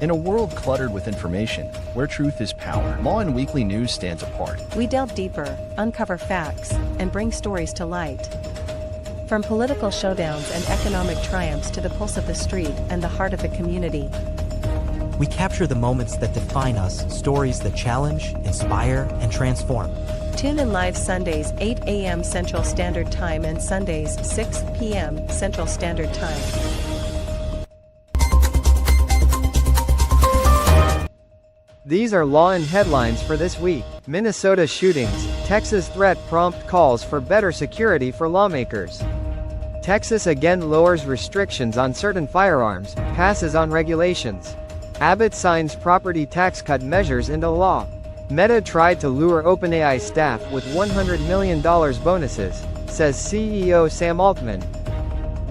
In a world cluttered with information, where truth is power, Lawin Weekly News stands apart. We delve deeper, uncover facts, and bring stories to light. From political showdowns and economic triumphs to the pulse of the street and the heart of the community. We capture the moments that define us, stories that challenge, inspire, and transform. Tune in live Sundays 8 a.m. Central Standard Time and Sundays 6 p.m. Central Standard Time. These are Lawin headlines for this week. Minnesota shootings, Texas threat prompt calls for better security for lawmakers. Texas again lowers restrictions on certain firearms, passes on regulations. Abbott signs property tax cut measures into law. Meta tried to lure OpenAI staff with $100 million bonuses, says CEO Sam Altman.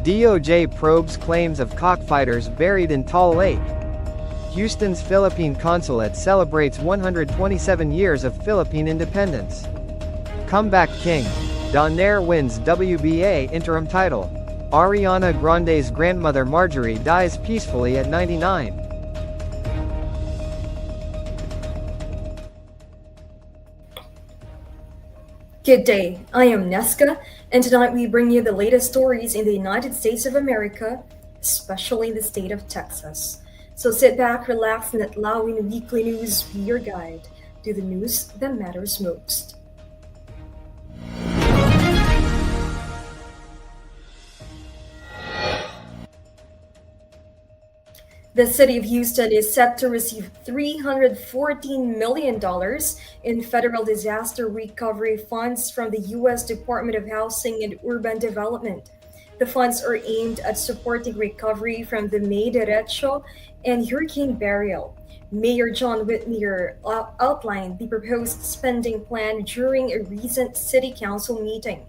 DOJ probes claims of cockfighters buried in Tall Lake. Houston's Philippine consulate celebrates 127 years of Philippine independence. Comeback King. Donaire wins WBA interim title. Ariana Grande's grandmother Marjorie dies peacefully at 99. Good day, I am Neska, and tonight we bring you the latest stories in the United States of America, especially the state of Texas. So sit back, relax, and let Lawin Weekly News be your guide to the news that matters most. The city of Houston is set to receive $314 million in federal disaster recovery funds from the U.S. Department of Housing and Urban Development. The funds are aimed at supporting recovery from the May derecho and hurricane burial. Mayor John Whitmer outlined the proposed spending plan during a recent city council meeting.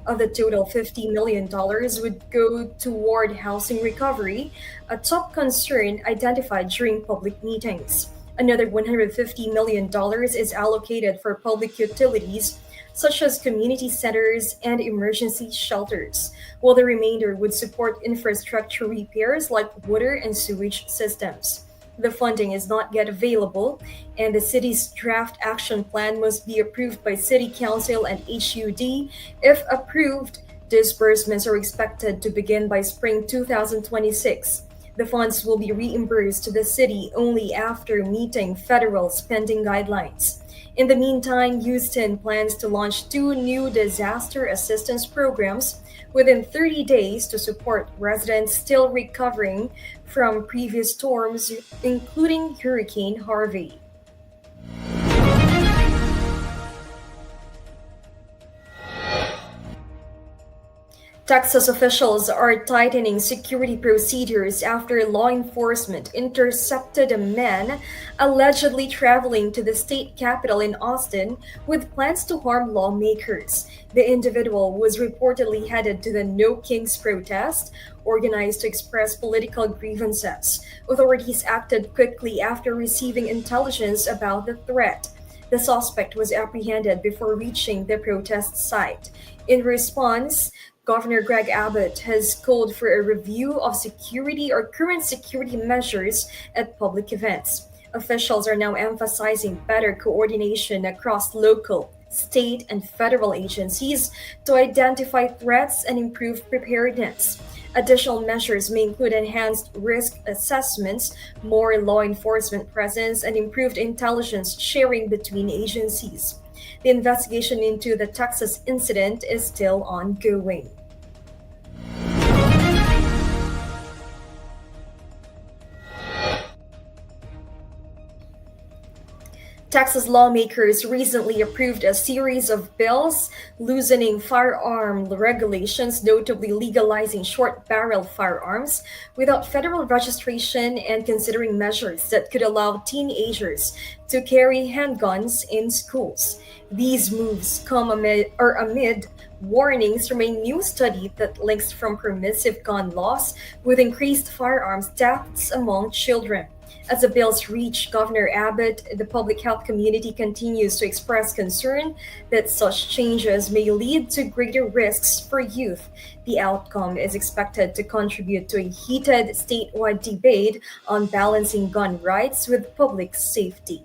Of the total, $50 million would go toward housing recovery, a top concern identified during public meetings. Another $150 million is allocated for public utilities, such as community centers and emergency shelters, while the remainder would support infrastructure repairs like water and sewage systems. The funding is not yet available, and the city's draft action plan must be approved by City Council and HUD. If approved, disbursements are expected to begin by spring 2026. The funds will be reimbursed to the city only after meeting federal spending guidelines. In the meantime, Houston plans to launch 2 new disaster assistance programs within 30 days to support residents still recovering from previous storms, including Hurricane Harvey. Texas officials are tightening security procedures after law enforcement intercepted a man allegedly traveling to the state capitol in Austin with plans to harm lawmakers. The individual was reportedly headed to the No Kings protest, organized to express political grievances. Authorities acted quickly after receiving intelligence about the threat. The suspect was apprehended before reaching the protest site. In response, Governor Greg Abbott has called for a review of security or current security measures at public events. Officials are now emphasizing better coordination across local, state, and federal agencies to identify threats and improve preparedness. Additional measures may include enhanced risk assessments, more law enforcement presence, and improved intelligence sharing between agencies. The investigation into the Texas incident is still ongoing. Texas lawmakers recently approved a series of bills loosening firearm regulations, notably legalizing short-barrel firearms without federal registration and considering measures that could allow teenagers to carry handguns in schools. These moves come amid warnings from a new study that links from permissive gun laws with increased firearms deaths among children. As the bills reach Governor Abbott, the public health community continues to express concern that such changes may lead to greater risks for youth. The outcome is expected to contribute to a heated statewide debate on balancing gun rights with public safety.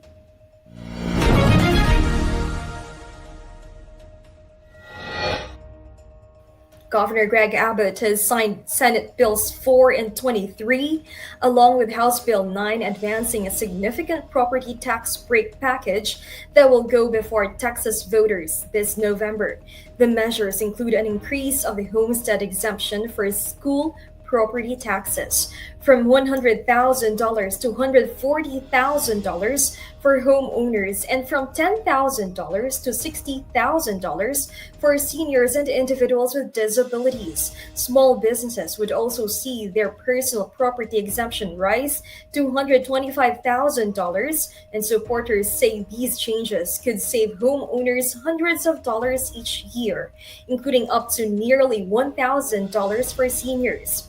Governor Greg Abbott has signed Senate Bills 4 and 23, along with House Bill 9, advancing a significant property tax break package that will go before Texas voters this November. The measures include an increase of the homestead exemption for school property taxes from $100,000 to $140,000 for homeowners and from $10,000 to $60,000 for seniors and individuals with disabilities. Small businesses would also see their personal property exemption rise to $125,000, and supporters say these changes could save homeowners hundreds of dollars each year, including up to nearly $1,000 for seniors.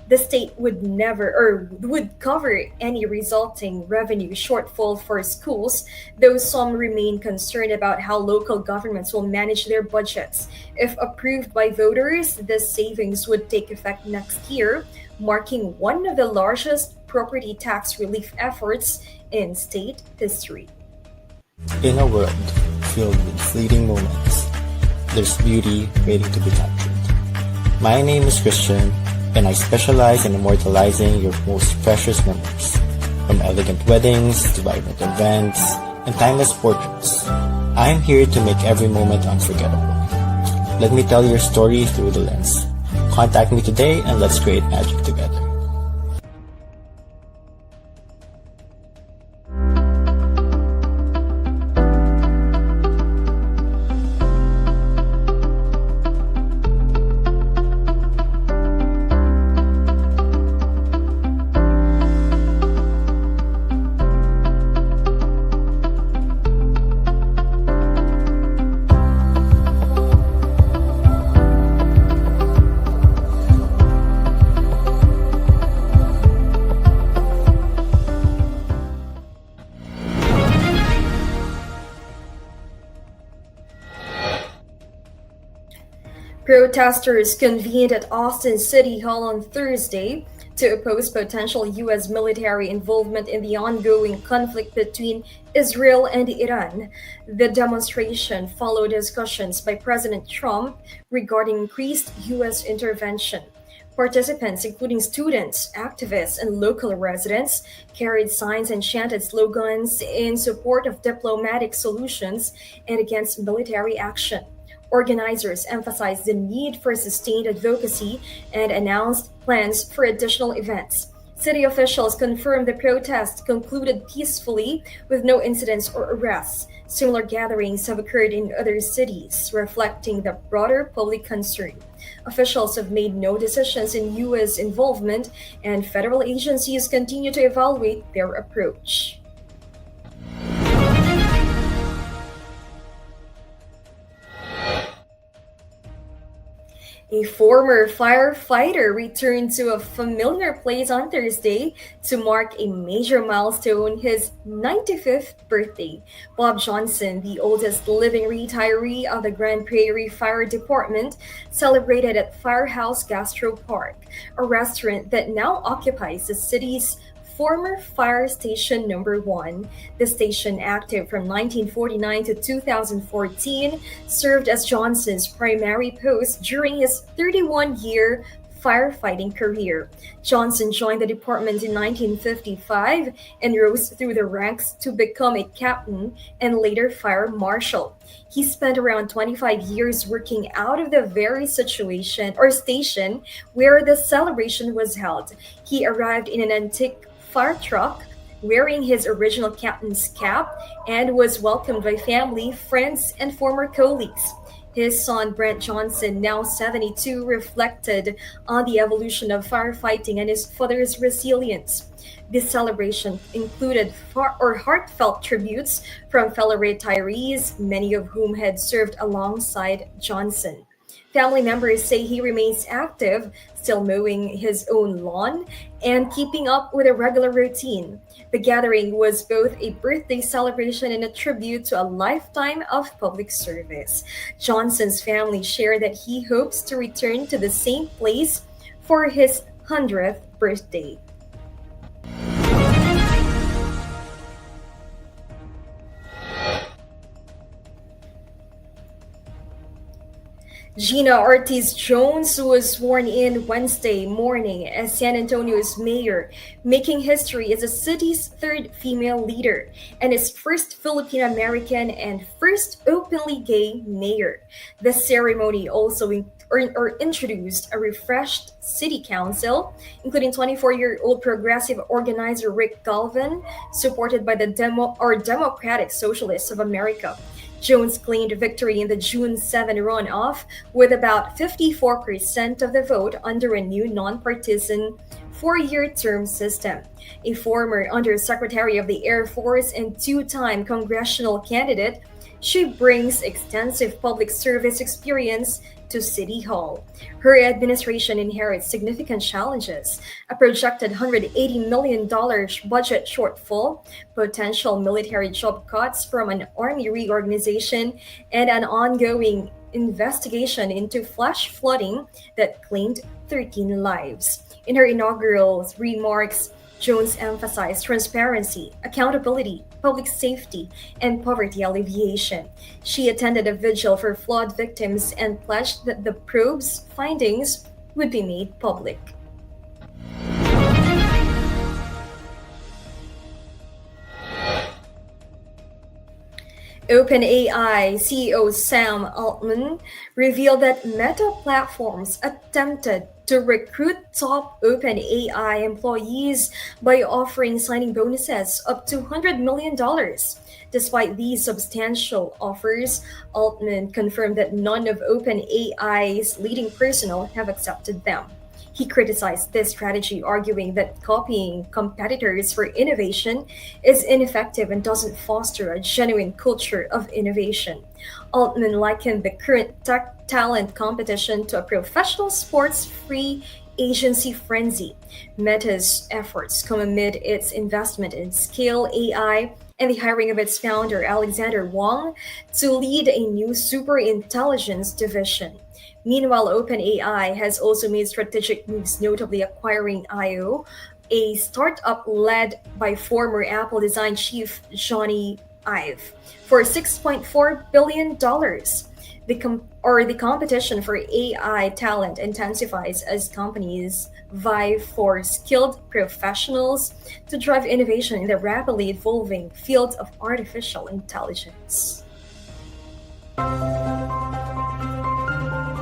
The state would never or would cover any resulting revenue shortfall for schools, though some remain concerned about how local governments will manage their budgets. If approved by voters, this savings would take effect next year, marking one of the largest property tax relief efforts in state history. In a world filled with fleeting moments, there's beauty waiting to be captured. My name is Christian, and I specialize in immortalizing your most precious memories, from elegant weddings to vibrant events and timeless portraits. I'm here to make every moment unforgettable. Let me tell your story through the lens. Contact me today and let's create magic together. Protesters convened at Austin City Hall on Thursday to oppose potential U.S. military involvement in the ongoing conflict between Israel and Iran. The demonstration followed discussions by President Trump regarding increased U.S. intervention. Participants, including students, activists, and local residents, carried signs and chanted slogans in support of diplomatic solutions and against military action. Organizers emphasized the need for sustained advocacy and announced plans for additional events. City officials confirmed the protest concluded peacefully with no incidents or arrests. Similar gatherings have occurred in other cities, reflecting the broader public concern. Officials have made no decisions in U.S. involvement, and federal agencies continue to evaluate their approach. A former firefighter returned to a familiar place on Thursday to mark a major milestone, his 95th birthday. Bob Johnson, the oldest living retiree of the Grand Prairie Fire Department, celebrated at Firehouse Gastro Park, a restaurant that now occupies the city's former fire station number 1. The station, active from 1949 to 2014, served as Johnson's primary post during his 31-year firefighting career. Johnson joined the department in 1955 and rose through the ranks to become a captain and later fire marshal. He spent around 25 years working out of the very situation or station where the celebration was held. He arrived in an antique fire truck, wearing his original captain's cap, and was welcomed by family, friends, and former colleagues. His son, Brent Johnson, now 72, reflected on the evolution of firefighting and his father's resilience. This celebration included heartfelt tributes from fellow retirees, many of whom had served alongside Johnson. Family members say he remains active, still mowing his own lawn and keeping up with a regular routine. The gathering was both a birthday celebration and a tribute to a lifetime of public service. Johnson's family shared that he hopes to return to the same place for his 100th birthday. Gina Ortiz Jones was sworn in Wednesday morning as San Antonio's mayor, making history as the city's third female leader and its first Filipino American and first openly gay mayor. The ceremony also introduced a refreshed city council, including 24-year-old progressive organizer Rick Galvin, supported by the Democratic Socialists of America. Jones claimed victory in the June 7 runoff with about 54% of the vote under a new nonpartisan four-year term system. A former Undersecretary of the Air Force and two-time congressional candidate, she brings extensive public service experience to City Hall. Her administration inherits significant challenges: a projected $180 million budget shortfall, potential military job cuts from an army reorganization, and an ongoing investigation into flash flooding that claimed 13 lives. In her inaugural remarks, Jones emphasized transparency, accountability, public safety, and poverty alleviation. She attended a vigil for flood victims and pledged that the probe's findings would be made public. OpenAI CEO Sam Altman revealed that Meta Platforms attempted to recruit top OpenAI employees by offering signing bonuses up to $100 million. Despite these substantial offers, Altman confirmed that none of OpenAI's leading personnel have accepted them. He criticized this strategy, arguing that copying competitors for innovation is ineffective and doesn't foster a genuine culture of innovation. Altman likened the current tech talent competition to a professional sports free agency frenzy. Meta's efforts come amid its investment in Scale AI and the hiring of its founder, Alexander Wang, to lead a new superintelligence division. Meanwhile, OpenAI has also made strategic moves, notably acquiring IO, a startup led by former Apple design chief Johnny Ive, for $6.4 billion. The competition for AI talent intensifies as companies vie for skilled professionals to drive innovation in the rapidly evolving field of artificial intelligence.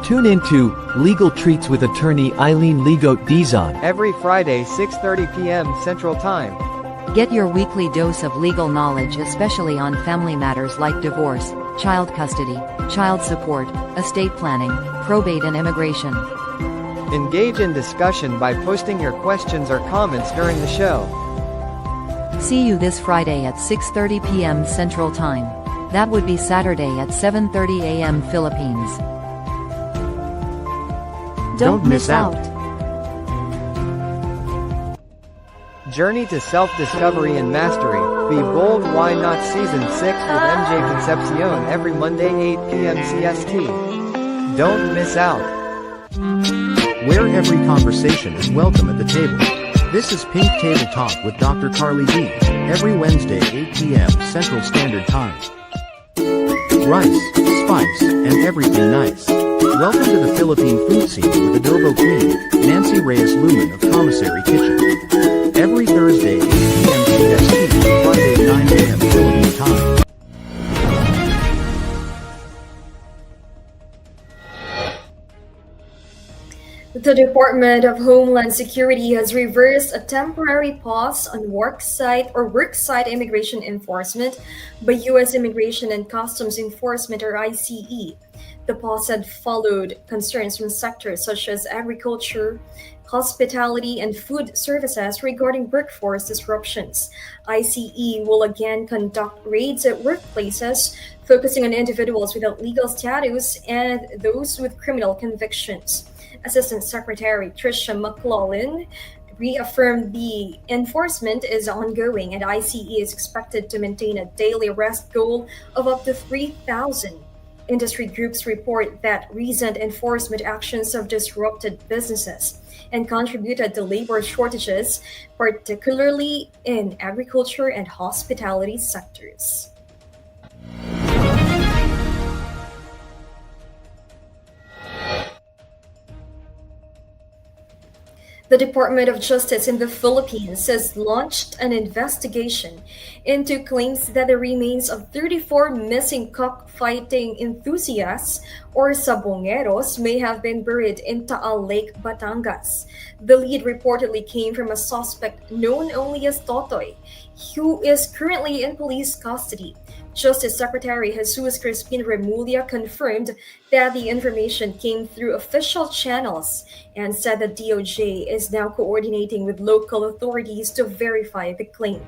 Tune into Legal Treats with attorney Eileen Ligote Dizon every Friday 6:30 p.m. Central Time. Get your weekly dose of legal knowledge, especially on family matters like divorce, child custody, child support, estate planning, probate and immigration. Engage in discussion by posting your questions or comments during the show. See you this Friday at 6:30 p.m. Central Time. That would be Saturday at 7:30 a.m. Philippines. Don't miss out. Journey to self-discovery and mastery. Be bold, why not? Season 6 with MJ Concepcion every Monday 8 p.m. CST. Don't miss out. Where every conversation is welcome at the table. This is Pink Table Talk with Dr. Carly D. Every Wednesday 8 p.m. Central Standard Time. Rice, spice, and everything nice. Welcome to the Philippine food scene with Adobo Queen, Nancy Reyes Lumen of Commissary Kitchen. Every Thursday 8 p.m. CST, Friday 9 a.m. Philippine time. The Department of Homeland Security has reversed a temporary pause on worksite immigration enforcement by U.S. Immigration and Customs Enforcement, or ICE. The pause had followed concerns from sectors such as agriculture, hospitality, and food services regarding workforce disruptions. ICE will again conduct raids at workplaces focusing on individuals without legal status and those with criminal convictions. Assistant Secretary Tricia McClellan reaffirmed the enforcement is ongoing and ICE is expected to maintain a daily arrest goal of up to 3,000. Industry groups report that recent enforcement actions have disrupted businesses and contributed to labor shortages, particularly in agriculture and hospitality sectors. The Department of Justice in the Philippines has launched an investigation into claims that the remains of 34 missing cockfighting enthusiasts or sabongeros may have been buried in Taal Lake, Batangas. The lead reportedly came from a suspect known only as Totoy, who is currently in police custody. Justice Secretary Jesus Crispin Remulla confirmed that the information came through official channels and said the DOJ is now coordinating with local authorities to verify the claim.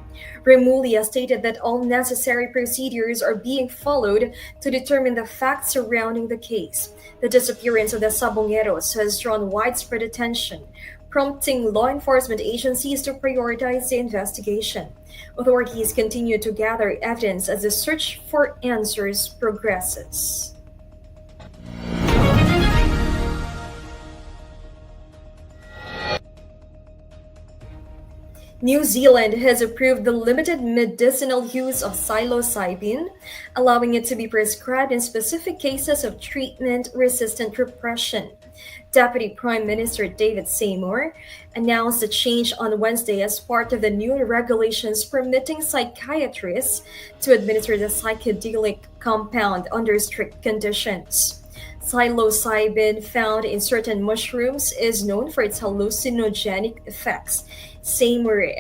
Remulla stated that all necessary procedures are being followed to determine the facts surrounding the case. The disappearance of the Sabongeros has drawn widespread attention, prompting law enforcement agencies to prioritize the investigation. Authorities continue to gather evidence as the search for answers progresses. New Zealand has approved the limited medicinal use of psilocybin, allowing it to be prescribed in specific cases of treatment-resistant depression. Deputy Prime Minister David Seymour announced the change on Wednesday as part of the new regulations permitting psychiatrists to administer the psychedelic compound under strict conditions. Psilocybin, found in certain mushrooms, is known for its hallucinogenic effects. Seymour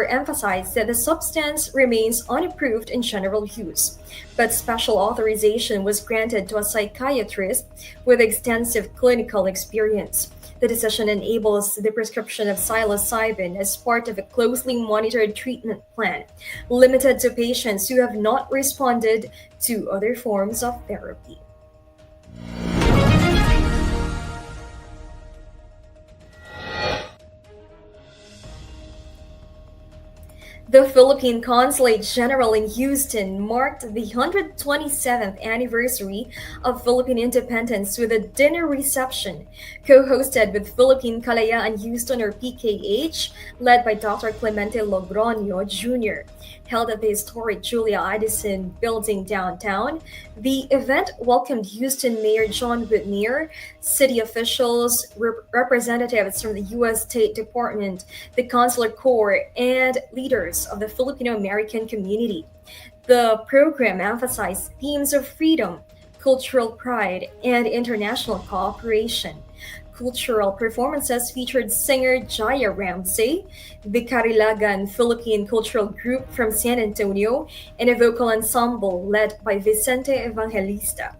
emphasized that the substance remains unapproved in general use, but special authorization was granted to a psychiatrist with extensive clinical experience. The decision enables the prescription of psilocybin as part of a closely monitored treatment plan, limited to patients who have not responded to other forms of therapy. The Philippine Consulate General in Houston marked the 127th anniversary of Philippine independence with a dinner reception co-hosted with Philippine Kalayaan Houston or PKH, led by Dr. Clemente Logroño Jr., held at the historic Julia Addison building downtown. The event welcomed Houston Mayor John Whitmer, city officials, representatives from the U.S. State Department, the Consular Corps, and leaders of the Filipino-American community. The program emphasized themes of freedom, cultural pride, and international cooperation. Cultural performances featured singer Jaya Ramsey, the Carilagan Philippine Cultural Group from San Antonio, and a vocal ensemble led by Vicente Evangelista.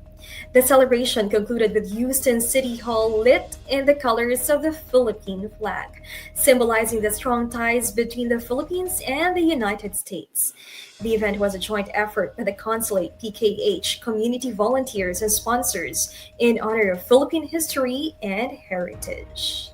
The celebration concluded with Houston City Hall lit in the colors of the Philippine flag, symbolizing the strong ties between the Philippines and the United States. The event was a joint effort by the Consulate, PKH, community volunteers, and sponsors in honor of Philippine history and heritage.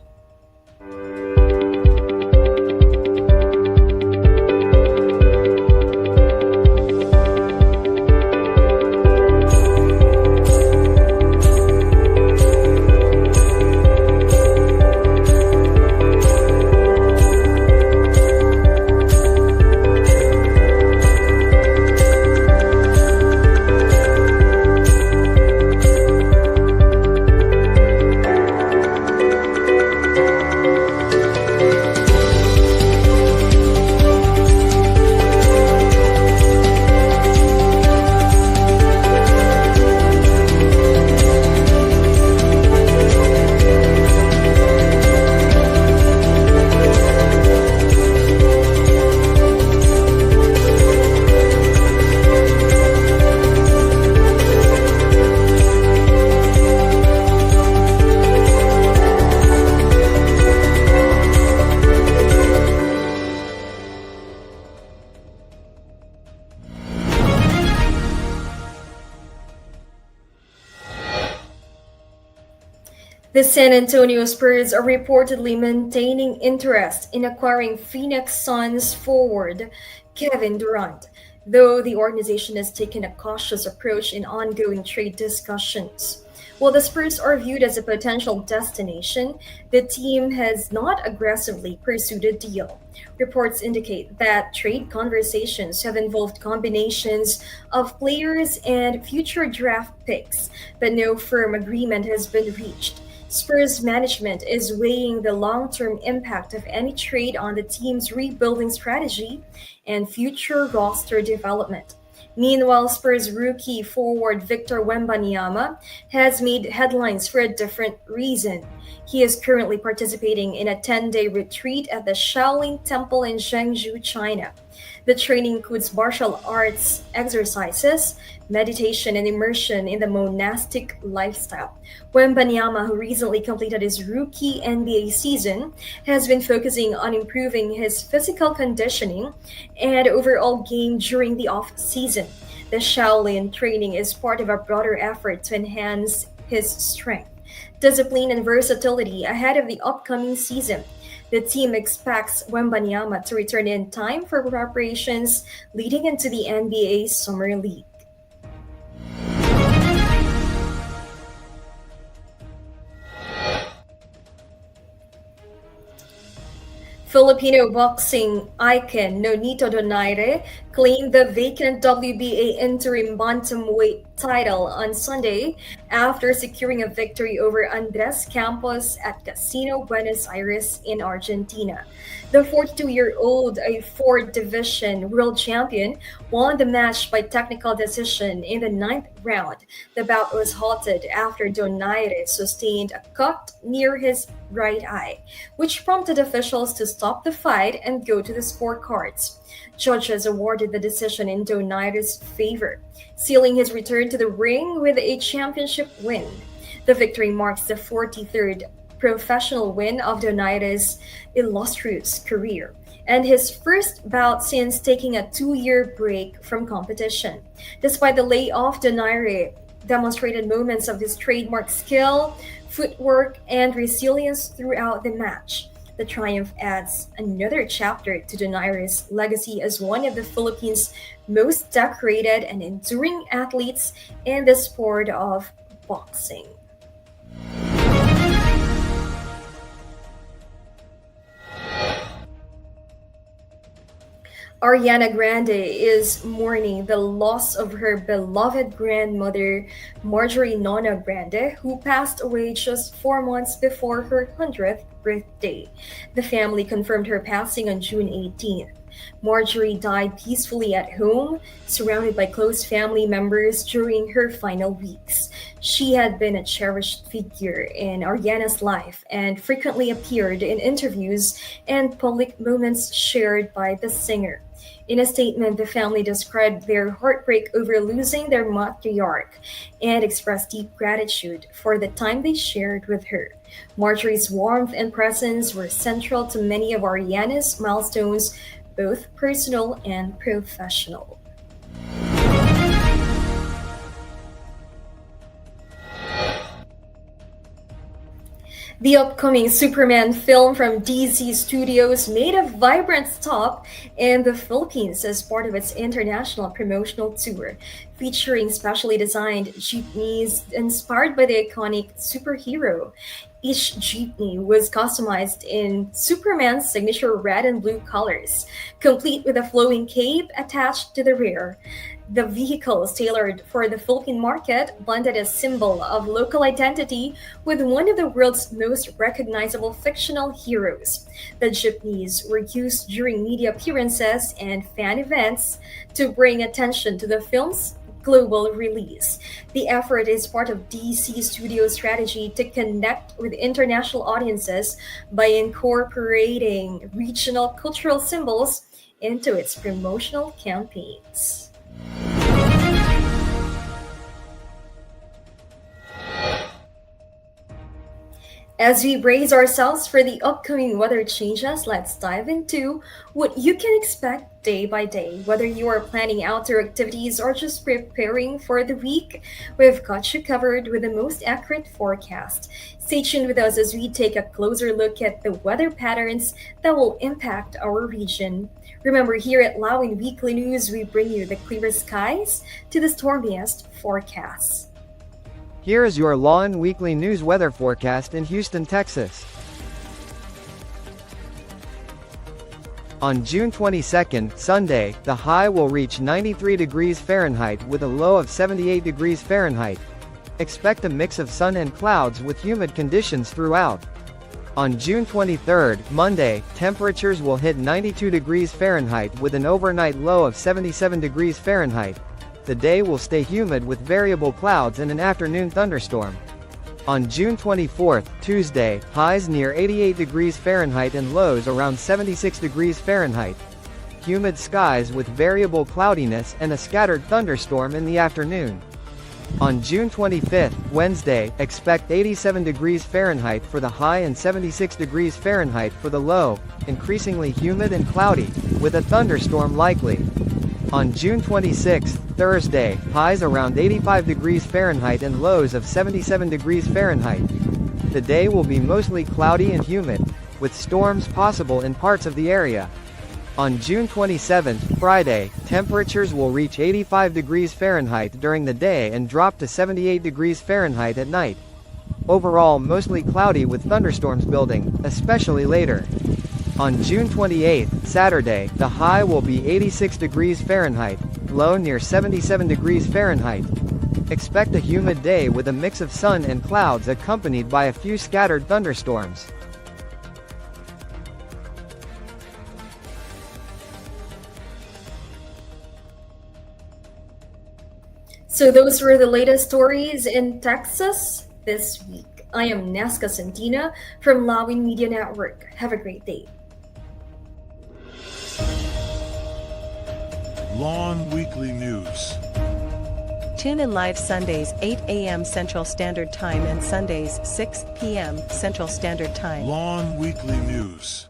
The San Antonio Spurs are reportedly maintaining interest in acquiring Phoenix Suns forward Kevin Durant, though the organization has taken a cautious approach in ongoing trade discussions. While the Spurs are viewed as a potential destination, the team has not aggressively pursued a deal. Reports indicate that trade conversations have involved combinations of players and future draft picks, but no firm agreement has been reached. Spurs management is weighing the long term impact of any trade on the team's rebuilding strategy and future roster development. Meanwhile, Spurs rookie forward Victor Wembanyama has made headlines for a different reason. He is currently participating in a 10-day retreat at the Shaolin Temple in Zhengzhou, China. The training includes martial arts exercises, meditation, and immersion in the monastic lifestyle. Wembanyama, who recently completed his rookie NBA season, has been focusing on improving his physical conditioning and overall game during the off-season. The Shaolin training is part of a broader effort to enhance his strength, discipline, and versatility ahead of the upcoming season. The team expects Wembanyama to return in time for preparations leading into the NBA Summer League. Filipino boxing icon Nonito Donaire claimed the vacant WBA interim bantamweight title on Sunday after securing a victory over Andres Campos at Casino Buenos Aires in Argentina. The 42-year-old, a fourth division world champion, won the match by technical decision in the ninth round. The bout was halted after Donaire sustained a cut near his right eye, which prompted officials to stop the fight and go to the scorecards. Judges awarded the decision in Donaire's favor, sealing his return to the ring with a championship win. The victory marks the 43rd professional win of Donaire's illustrious career and his first bout since taking a 2-year break from competition. Despite the layoff, Donaire demonstrated moments of his trademark skill, footwork, and resilience throughout the match. The triumph adds another chapter to Donaire's legacy as one of the Philippines' most decorated and enduring athletes in the sport of boxing. Ariana Grande is mourning the loss of her beloved grandmother, Marjorie Nona Grande, who passed away just 4 months before her 100th birthday. The family confirmed her passing on June 18th. Marjorie died peacefully at home, surrounded by close family members during her final weeks. She had been a cherished figure in Ariana's life and frequently appeared in interviews and public moments shared by the singer. In a statement, the family described their heartbreak over losing their matriarch and expressed deep gratitude for the time they shared with her. Marjorie's warmth and presence were central to many of Ariana's milestones, both personal and professional. The upcoming Superman film from DC Studios made a vibrant stop in the Philippines as part of its international promotional tour, featuring specially designed jeepneys inspired by the iconic superhero. Each jeepney was customized in Superman's signature red and blue colors, complete with a flowing cape attached to the rear. The vehicles, tailored for the Philippine market, blended a symbol of local identity with one of the world's most recognizable fictional heroes. The jeepneys were used during media appearances and fan events to bring attention to the film's global release. The effort is part of DC Studios' strategy to connect with international audiences by incorporating regional cultural symbols into its promotional campaigns. As we brace ourselves for the upcoming weather changes, let's dive into what you can expect day by day. Whether you are planning outdoor activities or just preparing for the week, we've got you covered with the most accurate forecast. Stay tuned with us as we take a closer look at the weather patterns that will impact our region. Remember, here at Lawin Weekly News, we bring you the clearest skies to the stormiest forecasts. Here is your Lawin Weekly News weather forecast in Houston, Texas. On June 22nd, Sunday, the high will reach 93 degrees Fahrenheit with a low of 78 degrees Fahrenheit. Expect a mix of sun and clouds with humid conditions throughout. On June 23rd, Monday, temperatures will hit 92 degrees Fahrenheit with an overnight low of 77 degrees Fahrenheit. The day will stay humid with variable clouds and an afternoon thunderstorm. On June 24th, Tuesday, highs near 88 degrees Fahrenheit and lows around 76 degrees Fahrenheit. Humid skies with variable cloudiness and a scattered thunderstorm in the afternoon. On June 25th, Wednesday, expect 87 degrees Fahrenheit for the high and 76 degrees Fahrenheit for the low, increasingly humid and cloudy, with a thunderstorm likely. On June 26th, Thursday, highs around 85 degrees Fahrenheit and lows of 77 degrees Fahrenheit. The day will be mostly cloudy and humid, with storms possible in parts of the area. On June 27th, Friday, temperatures will reach 85 degrees Fahrenheit during the day and drop to 78 degrees Fahrenheit at night. Overall, mostly cloudy with thunderstorms building, especially later. On June 28th, Saturday, the high will be 86 degrees Fahrenheit, low near 77 degrees Fahrenheit. Expect a humid day with a mix of sun and clouds accompanied by a few scattered thunderstorms. So those were the latest stories in Texas this week. I am Nesca Santina from Lawin Media Network. Have a great day. Lawin Weekly News. Tune in live Sundays 8 a.m. Central Standard Time and Sundays 6 p.m. Central Standard Time. Lawin Weekly News.